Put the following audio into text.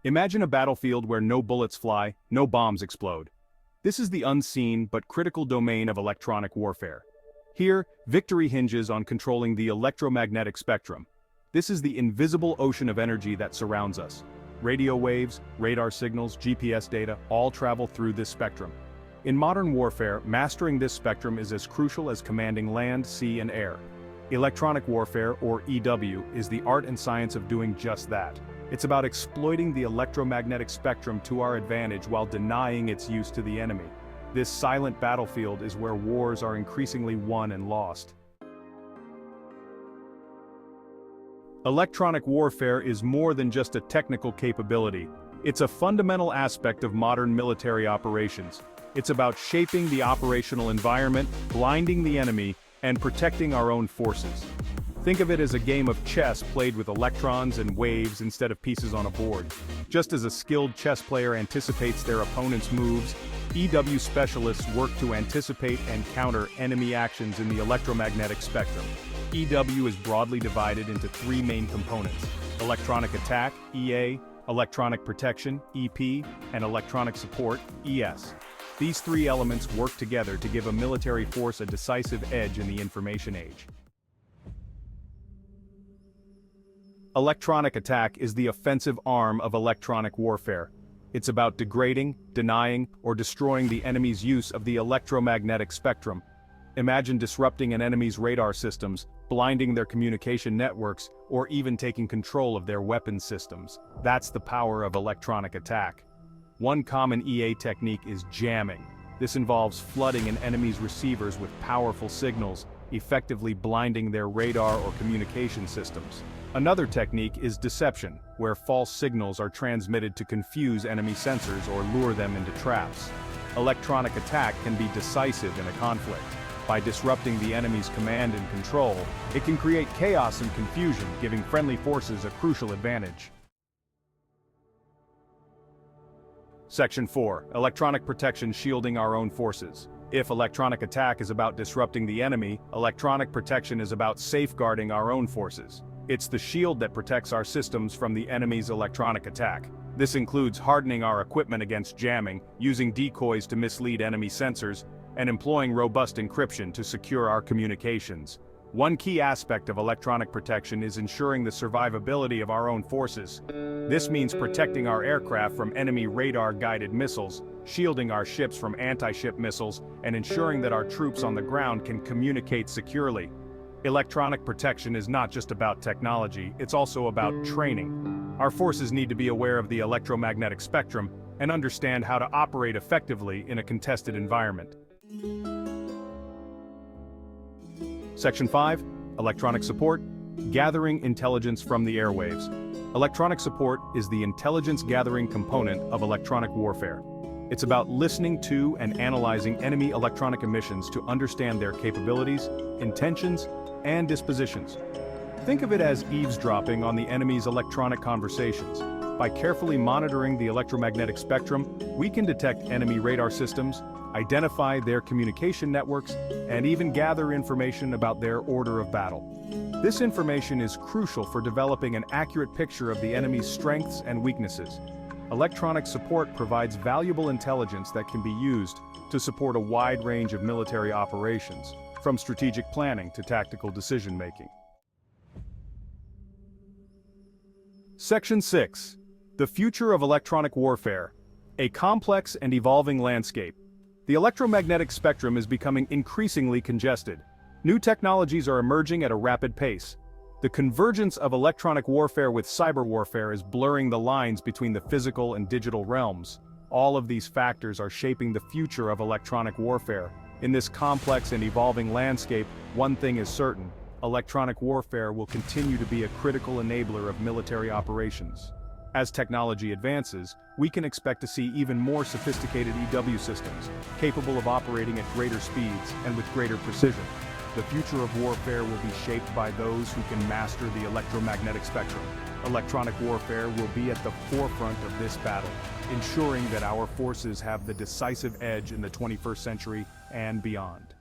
Imagine a battlefield where no bullets fly, no bombs explode. This is the unseen but critical domain of electronic warfare. Here, victory hinges on controlling the electromagnetic spectrum. This is the invisible ocean of energy that surrounds us. Radio waves, radar signals, GPS data all travel through this spectrum. In modern warfare, mastering this spectrum is as crucial as commanding land, sea, and air. Electronic warfare, or EW, is the art and science of doing just that. It's about exploiting the electromagnetic spectrum to our advantage while denying its use to the enemy. This silent battlefield is where wars are increasingly won and lost. Electronic warfare is more than just a technical capability. It's a fundamental aspect of modern military operations. It's about shaping the operational environment, blinding the enemy, and protecting our own forces. Think of it as a game of chess played with electrons and waves instead of pieces on a board. Just as a skilled chess player anticipates their opponent's moves, EW specialists work to anticipate and counter enemy actions in the electromagnetic spectrum. EW is broadly divided into three main components: electronic attack, EA, electronic protection, EP, and electronic support, ES. These three elements work together to give a military force a decisive edge in the information age. Electronic attack is the offensive arm of electronic warfare. It's about degrading, denying, or destroying the enemy's use of the electromagnetic spectrum. Imagine disrupting an enemy's radar systems, blinding their communication networks, or even taking control of their weapon systems. That's the power of electronic attack. One common EA technique is jamming. This involves flooding an enemy's receivers with powerful signals, effectively blinding their radar or communication systems. Another technique is deception, where false signals are transmitted to confuse enemy sensors or lure them into traps. Electronic attack can be decisive in a conflict. By disrupting the enemy's command and control, it can create chaos and confusion, giving friendly forces a crucial advantage. Section 4. Electronic protection shielding our own forces. If electronic attack is about disrupting the enemy, electronic protection is about safeguarding our own forces. It's the shield that protects our systems from the enemy's electronic attack. This includes hardening our equipment against jamming, using decoys to mislead enemy sensors, and employing robust encryption to secure our communications. One key aspect of electronic protection is ensuring the survivability of our own forces. This means protecting our aircraft from enemy radar-guided missiles, shielding our ships from anti-ship missiles, and ensuring that our troops on the ground can communicate securely. Electronic protection is not just about technology, it's also about training. Our forces need to be aware of the electromagnetic spectrum and understand how to operate effectively in a contested environment. Section 5. Electronic support. Gathering intelligence from the airwaves. Electronic support is the intelligence-gathering component of electronic warfare. It's about listening to and analyzing enemy electronic emissions to understand their capabilities, intentions, and dispositions. Think of it as eavesdropping on the enemy's electronic conversations. By carefully monitoring the electromagnetic spectrum, we can detect enemy radar systems, identify their communication networks, and even gather information about their order of battle. This information is crucial for developing an accurate picture of the enemy's strengths and weaknesses. Electronic support provides valuable intelligence that can be used to support a wide range of military operations, from strategic planning to tactical decision-making. Section 6. The future of electronic warfare. A complex and evolving landscape. The electromagnetic spectrum is becoming increasingly congested. New technologies are emerging at a rapid pace. The convergence of electronic warfare with cyber warfare is blurring the lines between the physical and digital realms. All of these factors are shaping the future of electronic warfare. In this complex and evolving landscape, one thing is certain: electronic warfare will continue to be a critical enabler of military operations. As technology advances, we can expect to see even more sophisticated EW systems, capable of operating at greater speeds and with greater precision. The future of warfare will be shaped by those who can master the electromagnetic spectrum. Electronic warfare will be at the forefront of this battle, ensuring that our forces have the decisive edge in the 21st century and beyond.